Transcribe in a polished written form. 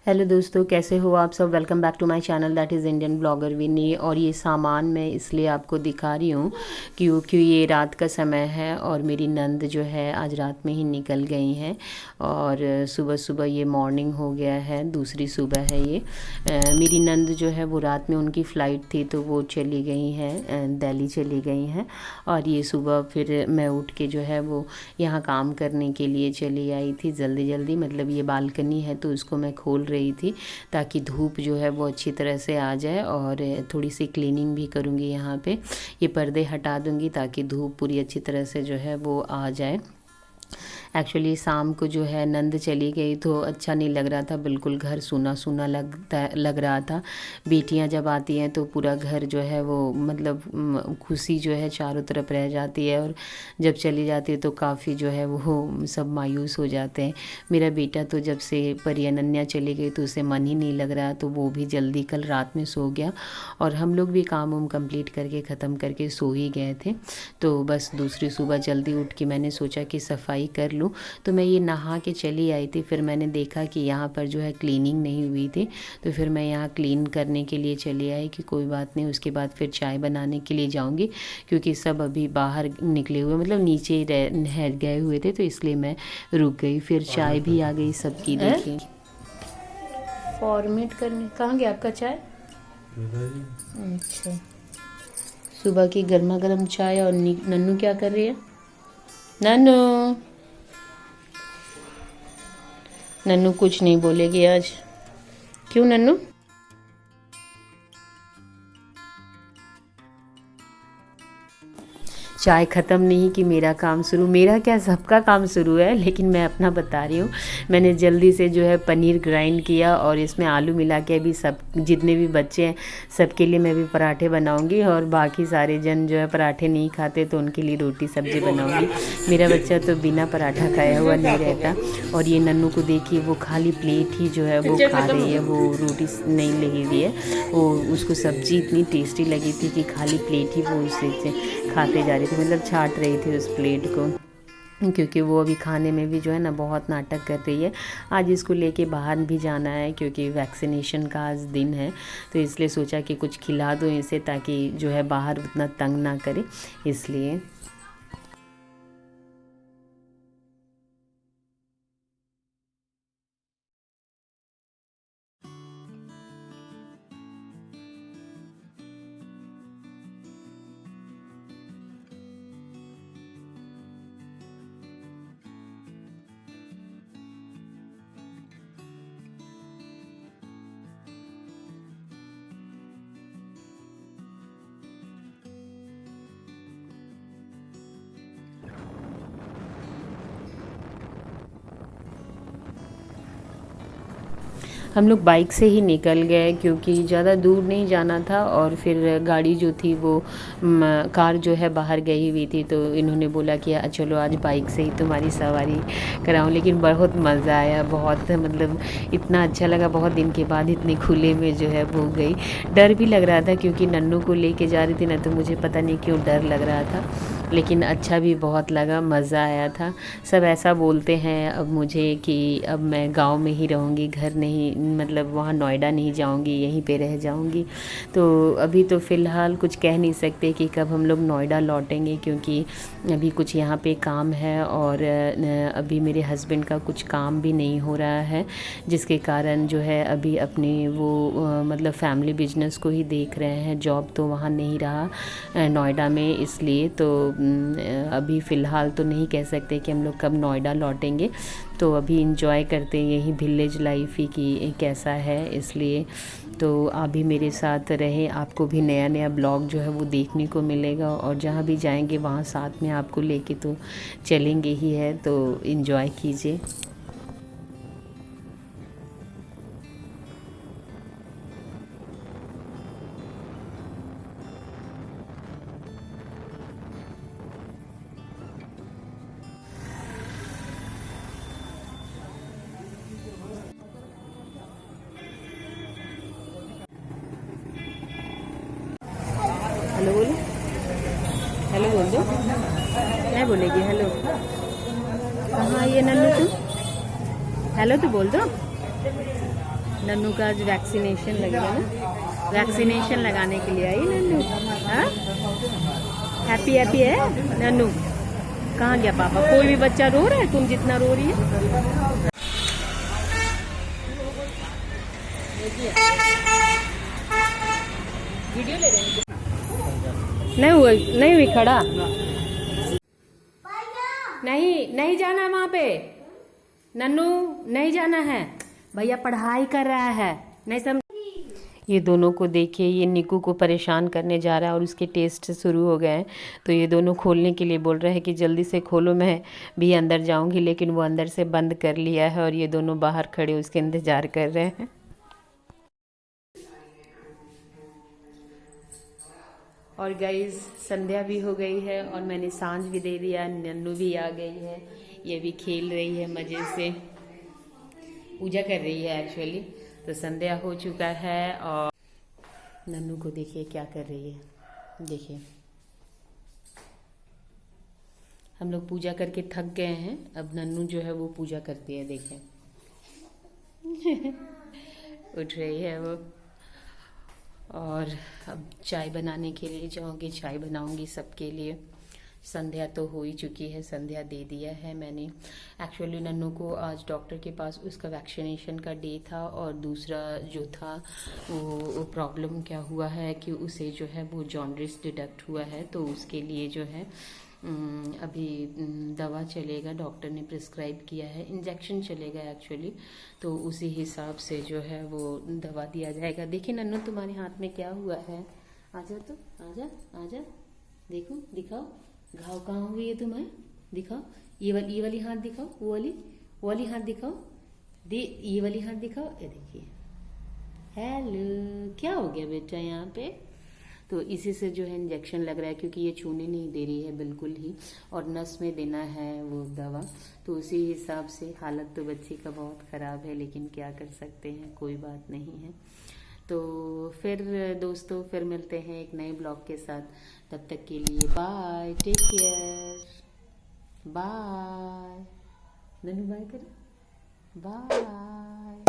Hello दोस्तों, कैसे हो आप सब। Welcome back to my channel that is Indian blogger Vini. और ये सामान मैं इसलिए आपको दिखा रही हूँ क्योंकि ये रात का समय है और मेरी नंद जो है आज रात में ही निकल गई हैं और सुबह सुबह ये मॉर्निंग हो गया है, दूसरी सुबह है ये। मेरी नंद जो है वो रात में उनकी फ़्लाइट थी तो वो चली गई हैं, दिल्ली चली गई हैं। और ये सुबह फिर मैं उठ के जो है वो यहाँ काम करने के लिए चली आई थी जल्दी जल्दी। मतलब ये बालकनी है तो उसको मैं खोल रही थी ताकि धूप जो है वो अच्छी तरह से आ जाए। और थोड़ी सी क्लीनिंग भी करूँगी यहाँ पे, ये पर्दे हटा दूँगी ताकि धूप पूरी अच्छी तरह से जो है वो आ जाए। एक्चुअली शाम को जो है नंद चली गई तो अच्छा नहीं लग रहा था, बिल्कुल घर सूना सूना लग रहा था। बेटियां जब आती हैं तो पूरा घर जो है वो मतलब खुशी जो है चारों तरफ रह जाती है, और जब चली जाती है तो काफ़ी जो है वो सब मायूस हो जाते हैं। मेरा बेटा तो जब से परी अनन्या चली गई तो उसे मन ही नहीं लग रहा, तो वो भी जल्दी कल रात में सो गया और हम लोग भी काम वाम कंप्लीट करके ख़त्म करके सो ही गए थे। तो बस दूसरी सुबह जल्दी उठ के मैंने सोचा कि सफाई कर लूँ, तो मैं ये नहा के चली आई थी। फिर मैंने देखा कि यहाँ पर जो है क्लीनिंग नहीं हुई थी, तो फिर मैं यहाँ क्लीन करने के लिए चली आई कि कोई बात नहीं, उसके बाद फिर चाय बनाने के लिए जाऊँगी क्योंकि सब अभी बाहर निकले हुए मतलब नीचे ही गए हुए थे, तो इसलिए मैं रुक गई। फिर चाय भी आ गई सबकी। देखिए फॉर्मेट करने कहाँ गया आपका चाय। अच्छा, सुबह की गर्मा गर्म चाय। और नन्नू क्या कर रही है। नन्नू नन्नू कुछ नहीं बोलेगी आज। क्यों नन्नू। चाय ख़त्म नहीं कि मेरा काम शुरू। मेरा क्या, सबका काम शुरू है, लेकिन मैं अपना बता रही हूँ। मैंने जल्दी से जो है पनीर ग्राइंड किया और इसमें आलू मिला के अभी सब जितने भी बच्चे हैं सबके लिए मैं भी पराठे बनाऊँगी, और बाकी सारे जन जो है पराठे नहीं खाते तो उनके लिए रोटी सब्ज़ी बनाऊँगी। मेरा बच्चा तो बिना पराठा खाया हुआ नहीं रहता। और ये नन्नू को देखिए, वो खाली प्लेट ही जो है वो खा रही है, वो रोटी नहीं लगी हुई है। वो उसको सब्ज़ी इतनी टेस्टी लगी थी कि खाली प्लेट ही वो उससे खाते जा रही थी, मतलब छाट रही थी उस प्लेट को, क्योंकि वो अभी खाने में भी जो है ना बहुत नाटक कर रही है। आज इसको लेके बाहर भी जाना है क्योंकि वैक्सीनेशन का आज दिन है, तो इसलिए सोचा कि कुछ खिला दो इसे ताकि जो है बाहर उतना तंग ना करे, इसलिए। हम लोग बाइक से ही निकल गए क्योंकि ज़्यादा दूर नहीं जाना था, और फिर गाड़ी जो थी वो कार जो है बाहर गई हुई थी, तो इन्होंने बोला कि चलो आज बाइक से ही तुम्हारी सवारी कराऊं। लेकिन बहुत मज़ा आया, बहुत मतलब इतना अच्छा लगा, बहुत दिन के बाद इतने खुले में जो है वो गई। डर भी लग रहा था क्योंकि नन्नू को लेके जा रही थी ना, तो मुझे पता नहीं क्यों डर लग रहा था, लेकिन अच्छा भी बहुत लगा, मज़ा आया था। सब ऐसा बोलते हैं अब मुझे कि अब मैं गांव में ही रहूँगी, घर नहीं, मतलब वहाँ नोएडा नहीं जाऊँगी, यहीं पे रह जाऊँगी। तो अभी तो फ़िलहाल कुछ कह नहीं सकते कि कब हम लोग नोएडा लौटेंगे, क्योंकि अभी कुछ यहाँ पे काम है और अभी मेरे हस्बैंड का कुछ काम भी नहीं हो रहा है, जिसके कारण जो है अभी अपने वो मतलब फैमिली बिजनेस को ही देख रहे हैं। जॉब तो वहाँ नहीं रहा नोएडा में, इसलिए तो अभी फ़िलहाल तो नहीं कह सकते कि हम लोग कब नोएडा लौटेंगे। तो अभी इंजॉय करते हैं यही विलेज लाइफ ही कि कैसा है, इसलिए। तो आप भी मेरे साथ रहें, आपको भी नया नया ब्लॉग जो है वो देखने को मिलेगा, और जहाँ भी जाएंगे वहाँ साथ में आपको लेके तो चलेंगे ही है, तो इंजॉय कीजिए। हेलो बोलो, हेलो बोल दो। क्या बोलेगी हेलो। कहाँ ये नन्नू तू, हेलो तो बोल दो। नन्नू का आज वैक्सीनेशन लगेगा ना, वैक्सीनेशन लगाने के लिए आई नन्नू। हाँ, हैप्पी हैप्पी है नन्नू। कहाँ गया पापा? कोई भी बच्चा रो रहा है तुम जितना रो रही है? वीडियो ले रहे हैं? नहीं हुई खड़ा। नहीं जाना है वहाँ पे नन्नू, नहीं जाना है, भैया पढ़ाई कर रहा है, नहीं समझ। ये दोनों को देखिए, ये निकू को परेशान करने जा रहा है और उसके टेस्ट शुरू हो गए हैं, तो ये दोनों खोलने के लिए बोल रहे हैं कि जल्दी से खोलो, मैं भी अंदर जाऊंगी, लेकिन वो अंदर से बंद कर लिया है और ये दोनों बाहर खड़े उसके इंतज़ार कर रहे हैं। और गाइस संध्या भी हो गई है और मैंने सांझ भी दे दिया, नन्नू भी आ गई है, ये भी खेल रही है मज़े से, पूजा कर रही है एक्चुअली। तो संध्या हो चुका है और नन्नू को देखिए क्या कर रही है, देखिए हम लोग पूजा करके थक गए हैं, अब नन्नू जो है वो पूजा करती है, देखिए उठ रही है वो। और अब चाय बनाने के लिए जाऊंगी, चाय बनाऊंगी सबके लिए। संध्या तो हो ही चुकी है, संध्या दे दिया है मैंने। एक्चुअली नन्नू को आज डॉक्टर के पास उसका वैक्सीनेशन का डे था, और दूसरा जो था वो प्रॉब्लम क्या हुआ है कि उसे जो है वो जॉन्डिस डिटेक्ट हुआ है, तो उसके लिए जो है अभी दवा चलेगा, डॉक्टर ने प्रिस्क्राइब किया है, इंजेक्शन चलेगा एक्चुअली, तो उसी हिसाब से जो है वो दवा दिया जाएगा। देखिए नन्नू तुम्हारे हाथ में क्या हुआ है, आजा तो, आजा आजा, देखो दिखाओ घाव कहाँ हुई है तुम्हें, दिखाओ, ये वाली हाथ दिखाओ, वो वाली हाथ दिखाओ, ये वाली हाथ दिखाओ, ये देखिए। हेलो, क्या हो गया बेटा यहाँ पे? तो इसी से जो है इंजेक्शन लग रहा है, क्योंकि ये छूने नहीं दे रही है बिल्कुल ही, और नस में देना है वो दवा, तो उसी हिसाब से हालत तो बच्ची का बहुत ख़राब है, लेकिन क्या कर सकते हैं, कोई बात नहीं है। तो फिर दोस्तों फिर मिलते हैं एक नए ब्लॉग के साथ, तब तक के लिए bye, take care, bye. Nannu bye करो, बाय।